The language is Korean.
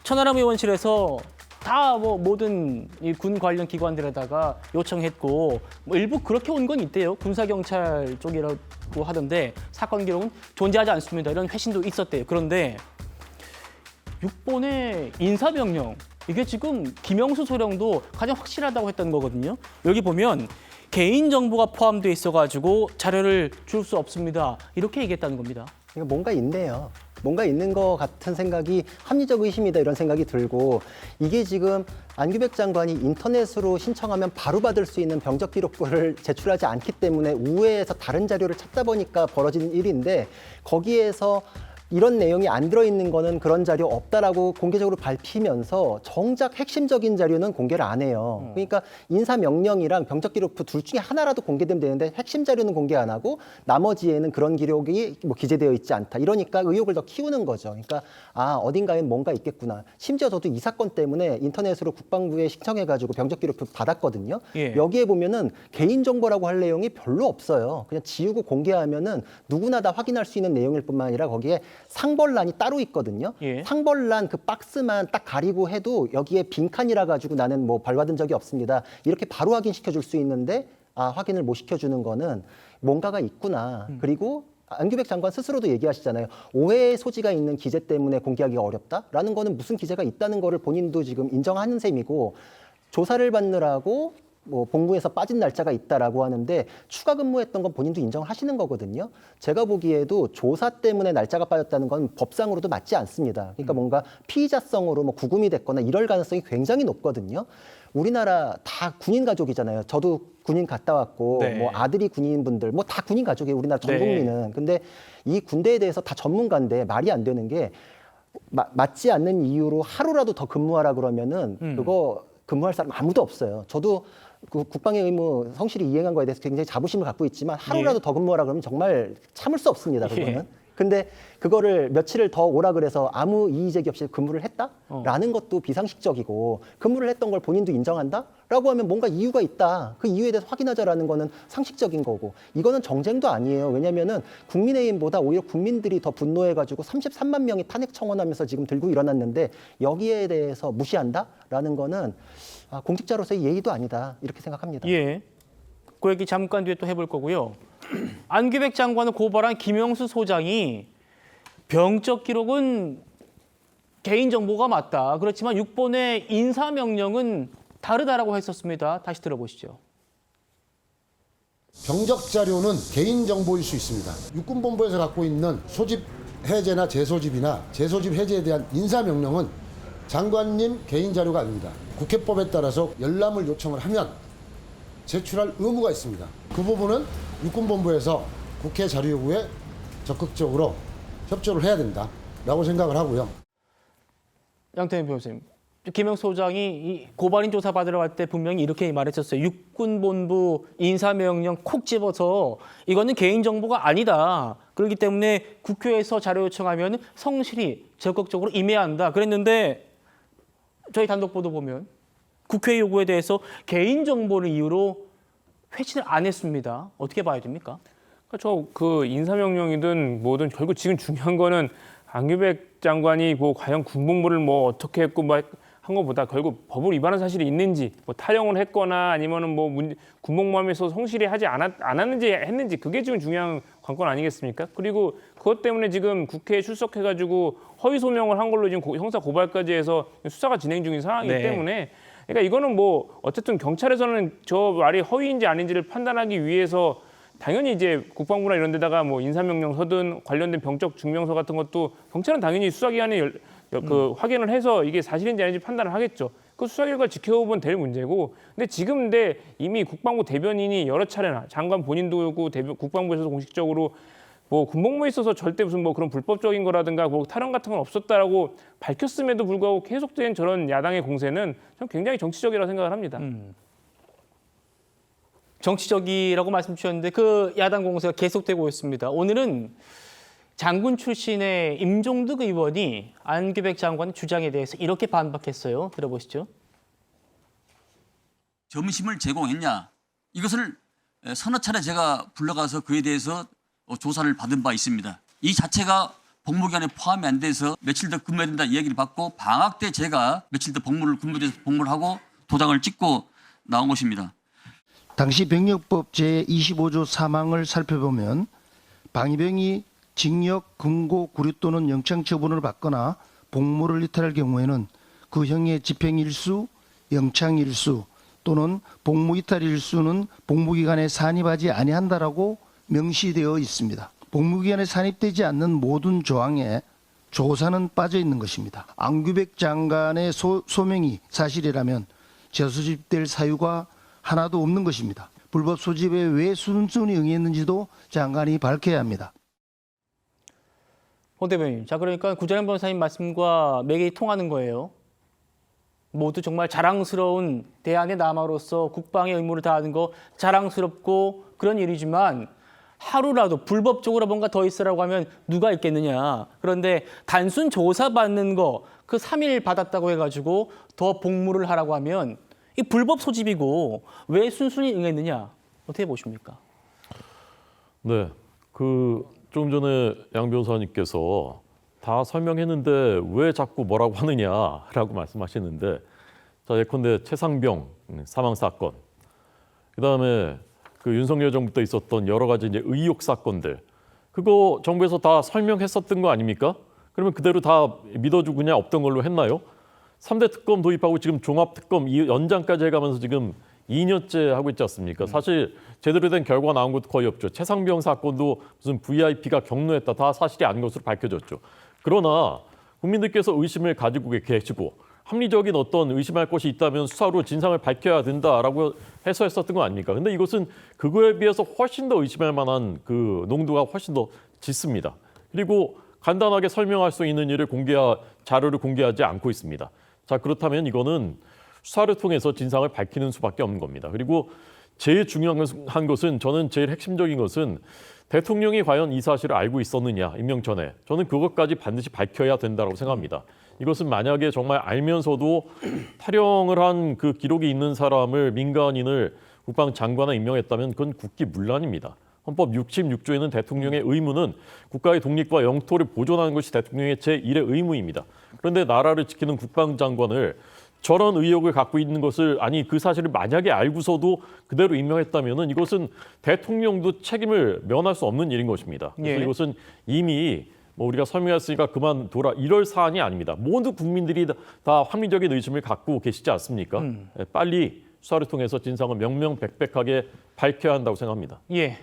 천하람 의원실에서 다 뭐 모든 이 군 관련 기관들에다가 요청했고 뭐 일부 그렇게 온 건 있대요. 군사경찰 쪽이라고 하던데 사건 기록은 존재하지 않습니다. 이런 회신도 있었대요. 그런데 6번의 인사명령 이게 지금 김영수 소령도 가장 확실하다고 했던 거거든요. 여기 보면 개인정보가 포함되어 있어가지고 자료를 줄 수 없습니다. 이렇게 얘기했다는 겁니다. 이거 뭔가 있네요. 뭔가 있는 것 같은 생각이 합리적 의심이다 이런 생각이 들고 이게 지금 안규백 장관이 인터넷으로 신청하면 바로 받을 수 있는 병적 기록부를 제출하지 않기 때문에 우회해서 다른 자료를 찾다 보니까 벌어진 일인데 거기에서 이런 내용이 안 들어있는 거는 그런 자료 없다라고 공개적으로 밝히면서 정작 핵심적인 자료는 공개를 안 해요. 그러니까 인사명령이랑 병적기록부 둘 중에 하나라도 공개되면 되는데 핵심 자료는 공개 안 하고 나머지에는 그런 기록이 뭐 기재되어 있지 않다. 이러니까 의혹을 더 키우는 거죠. 그러니까 어딘가에 뭔가 있겠구나. 심지어 저도 이 사건 때문에 인터넷으로 국방부에 신청해가지고 병적기록부 받았거든요. 예. 여기에 보면은 개인정보라고 할 내용이 별로 없어요. 그냥 지우고 공개하면은 누구나 다 확인할 수 있는 내용일 뿐만 아니라 거기에 상벌란이 따로 있거든요. 예. 상벌란 그 박스만 딱 가리고 해도 여기에 빈칸이라 가지고 나는 뭐 벌받은 적이 없습니다. 이렇게 바로 확인시켜 줄 수 있는데 확인을 못 시켜주는 거는 뭔가가 있구나. 그리고 안규백 장관 스스로도 얘기하시잖아요. 오해의 소지가 있는 기재 때문에 공개하기가 어렵다라는 거는 무슨 기재가 있다는 거를 본인도 지금 인정하는 셈이고 조사를 받느라고 뭐 본부에서 빠진 날짜가 있다라고 하는데 추가 근무했던 건 본인도 인정하시는 거거든요. 제가 보기에도 조사 때문에 날짜가 빠졌다는 건 법상으로도 맞지 않습니다. 그러니까 뭔가 피의자성으로 뭐 구금이 됐거나 이럴 가능성이 굉장히 높거든요. 우리나라 다 군인 가족이잖아요. 저도 군인 갔다 왔고 네. 뭐 아들이 군인분들 뭐 다 군인 가족이에요. 우리나라 전 네. 국민은. 근데 이 군대에 대해서 다 전문가인데 말이 안 되는 게 맞지 않는 이유로 하루라도 더 근무하라 그러면은 그거 근무할 사람 아무도 없어요. 저도 그 국방의 의무 성실히 이행한 거에 대해서 굉장히 자부심을 갖고 있지만 하루라도 더 근무하라 그러면 정말 참을 수 없습니다. 그거는. 예. 근데 그거를 며칠을 더 오라 그래서 아무 이의제기 없이 근무를 했다라는 것도 비상식적이고 근무를 했던 걸 본인도 인정한다라고 하면 뭔가 이유가 있다. 그 이유에 대해서 확인하자라는 거는 상식적인 거고 이거는 정쟁도 아니에요. 왜냐면은 국민의힘보다 오히려 국민들이 더 분노해가지고 33만 명이 탄핵 청원하면서 지금 들고 일어났는데 여기에 대해서 무시한다라는 거는 공직자로서의 예의도 아니다. 이렇게 생각합니다. 예. 그 얘기 잠깐 뒤에 또 해볼 거고요. 안규백 장관을 고발한 김영수 소장이 병적 기록은 개인정보가 맞다. 그렇지만 6번의 인사명령은 다르다라고 했었습니다. 다시 들어보시죠. 병적 자료는 개인정보일 수 있습니다. 육군본부에서 갖고 있는 소집 해제나 재소집이나 재소집 해제에 대한 인사명령은 장관님 개인 자료가 아닙니다. 국회법에 따라서 열람을 요청을 하면 제출할 의무가 있습니다. 그 부분은 육군본부에서 국회 자료 요구에 적극적으로 협조를 해야 된다라고 생각을 하고요. 양태현 변호사님, 김영수 소장이 이 고발인 조사 받으러 갈 때 분명히 이렇게 말했었어요. 육군본부 인사명령 콕 집어서 이거는 개인정보가 아니다. 그렇기 때문에 국회에서 자료 요청하면 성실히 적극적으로 임해야 한다. 그랬는데 저희 단독 보도 보면 국회 요구에 대해서 개인정보를 이유로 회신을 안 했습니다. 어떻게 봐야 됩니까? 저 그 인사명령이든 뭐든 결국 지금 중요한 거는 안규백 장관이 뭐 과연 군복무를 뭐 어떻게 했고 뭐 한 것보다 결국 법을 위반한 사실이 있는지 뭐 탈영을 했거나 아니면은 뭐 군복무하면서 성실히 하지 않았는지 했는지 그게 지금 중요한 관건 아니겠습니까? 그리고 그것 때문에 지금 국회에 출석해가지고 허위 소명을 한 걸로 지금 형사 고발까지 해서 수사가 진행 중인 상황이기 네. 때문에 그러니까 이거는 뭐 어쨌든 경찰에서는 저 말이 허위인지 아닌지를 판단하기 위해서 당연히 이제 국방부나 이런 데다가 뭐 인사명령 서든 관련된 병적 증명서 같은 것도 경찰은 당연히 수사기관에 확인을 해서 이게 사실인지 아닌지 판단을 하겠죠. 그 수사 결과 지켜보면 될 문제고. 근데 지금 이미 국방부 대변인이 여러 차례나 장관 본인도 그렇고 국방부에서도 공식적으로 뭐 군복무에 있어서 절대 무슨 뭐 그런 불법적인 거라든가 뭐 탈영 같은 건 없었다라고 밝혔음에도 불구하고 계속된 저런 야당의 공세는 전 굉장히 정치적이라고 생각을 합니다. 정치적이라고 말씀 주셨는데 그 야당 공세가 계속되고 있습니다. 오늘은 장군 출신의 임종득 의원이 안규백 장관의 주장에 대해서 이렇게 반박했어요. 들어보시죠. 점심을 제공했냐? 이것을 서너 차례 제가 불러가서 그에 대해서 조사를 받은 바 있습니다. 이 자체가 복무기간에 포함이 안 돼서 며칠 더 근무해야 된다 얘기를 받고 방학 때 제가 며칠 더 근무돼서 복무를 하고 도장을 찍고 나온 것입니다. 당시 병력법 제25조 사망을 살펴보면 방위병이 징역, 금고, 구류 또는 영창 처분을 받거나 복무를 이탈할 경우에는 그 형의 집행일수, 영창일수 또는 복무 이탈일수는 복무기간에 산입하지 아니한다라고 명시되어 있습니다. 복무기간에 산입되지 않는 모든 조항에 조사는 빠져 있는 것입니다. 안규백 장관의 소명이 사실이라면 재소집될 사유가 하나도 없는 것입니다. 불법 소집에 왜 순순히 응했는지도 장관이 밝혀야 합니다. 홍 대변인, 자 그러니까 구자영 변호사님 말씀과 맥이 통하는 거예요. 모두 정말 자랑스러운 대한의 남아로서 국방의 의무를 다하는 거 자랑스럽고 그런 일이지만 하루라도 불법적으로 뭔가 더 있으라고 하면 누가 있겠느냐. 그런데 단순 조사받는 거 그 3일 받았다고 해가지고 더 복무를 하라고 하면 이 불법 소집이고 왜 순순히 응했느냐. 어떻게 보십니까? 네, 조금 전에 양 변호사님께서 다 설명했는데 왜 자꾸 뭐라고 하느냐라고 말씀하시는데, 자 예컨대 최상병 사망 사건, 그다음에 윤석열 정부 때 있었던 여러 가지 이제 의혹 사건들, 그거 정부에서 다 설명했었던 거 아닙니까? 그러면 그대로 다 믿어주고 그냥 없던 걸로 했나요? 3대 특검 도입하고 지금 종합특검 연장까지 해가면서 지금 2년째 하고 있지 않습니까? 사실 제대로 된 결과가 나온 것도 거의 없죠. 최상병 사건도 무슨 VIP가 경로했다, 다 사실이 아닌 것으로 밝혀졌죠. 그러나 국민들께서 의심을 가지고 계시고 합리적인 어떤 의심할 것이 있다면 수사로 진상을 밝혀야 된다라고 해서 했었던 거 아닙니까? 근데 이것은 그거에 비해서 훨씬 더 의심할 만한 그 농도가 훨씬 더 짙습니다. 그리고 간단하게 설명할 수 있는 일을 자료를 공개하지 않고 있습니다. 자, 그렇다면 이거는 수사를 통해서 진상을 밝히는 수밖에 없는 겁니다. 그리고 제일 중요한 것은, 저는 제일 핵심적인 것은 대통령이 과연 이 사실을 알고 있었느냐, 임명 전에. 저는 그것까지 반드시 밝혀야 된다고 생각합니다. 이것은 만약에 정말 알면서도 탈영을 한 그 기록이 있는 사람을, 민간인을 국방장관에 임명했다면 그건 국기문란입니다. 헌법 66조에는 대통령의 의무는 국가의 독립과 영토를 보존하는 것이 대통령의 제1의 의무입니다. 그런데 나라를 지키는 국방장관을 저런 의혹을 갖고 있는 것을, 아니 그 사실을 만약에 알고서도 그대로 임명했다면 이것은 대통령도 책임을 면할 수 없는 일인 것입니다. 그래서 예. 이것은 이미 우리가 설명했으니까 그만둬라 이럴 사안이 아닙니다. 모두 국민들이 다 합리적인 의심을 갖고 계시지 않습니까? 빨리 수사를 통해서 진상을 명명백백하게 밝혀야 한다고 생각합니다. 예.